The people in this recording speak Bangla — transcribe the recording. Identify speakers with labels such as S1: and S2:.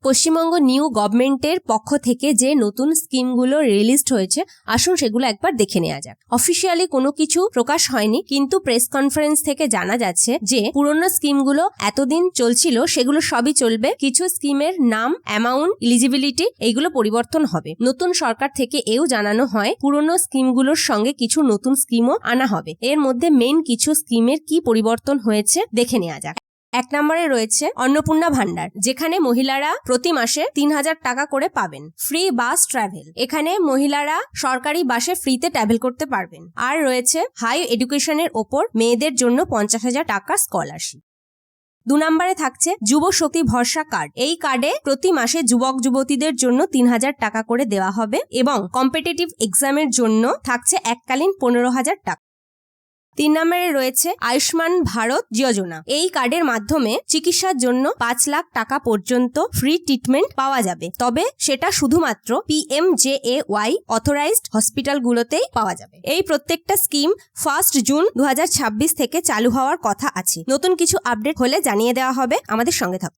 S1: পশ্চিমবঙ্গ নিউ গভর্নমেন্টের পক্ষ থেকে যে নতুন স্কিমগুলো রিলিজড হয়েছে, আসুন সেগুলো একবার দেখে নেওয়া যাক। অফিসিয়ালি কোনো কিছু প্রকাশ হয়নি, কিন্তু প্রেস কনফারেন্স থেকে জানা যাচ্ছে যে পুরনো স্কিমগুলো এতদিন চলছিল সেগুলো সবই চলবে। কিছু স্কিমের নাম, অ্যামাউন্ট, এলিজিবিলিটি এইগুলো পরিবর্তন হবে। নতুন সরকার থেকে এও জানানো হয় পুরনো স্কিমগুলোর সঙ্গে কিছু নতুন স্কিমও আনা হবে। এর মধ্যে মেইন কিছু স্কিমের কি পরিবর্তন হয়েছে দেখে নেওয়া যাক। 1 নম্বরে রয়েছে অন্নপূর্ণা ভান্ডার, যেখানে মহিলারা প্রতি মাসে 3000 টাকা করে পাবেন। ফ্রি বাস ট্রাভেল, এখানে মহিলারা সরকারি বাসে ফ্রিতে ট্রাভেল করতে পারবেন। আর রয়েছে হাই এডুকেশনের ওপর মেয়েদের জন্য 50,000 টাকা স্কলারশিপ। 2 নম্বরে থাকছে যুব শক্তি ভরসা কার্ড। এই কার্ডে প্রতি মাসে যুবক যুবতীদের জন্য 3000 টাকা করে দেওয়া হবে এবং কম্পিটিটিভ এক্সামের জন্য থাকছে এককালীন 15,000 টাকা। 3 নম্বরে রয়েছে আয়ুষ্মান ভারত যোজনা। এই কার্ডের মাধ্যমে চিকিৎসার জন্য 5 লাখ টাকা পর্যন্ত ফ্রি ট্রিটমেন্ট পাওয়া যাবে, তবে সেটা শুধুমাত্র PMJAY অথরাইজড হসপিটালগুলোতেই পাওয়া যাবে। এই প্রত্যেকটা স্কিম 1 জুন 2026 থেকে চালু হওয়ার কথা আছে। নতুন কিছু আপডেট হলে জানিয়ে দেওয়া হবে। আমাদের সঙ্গে থাকুন।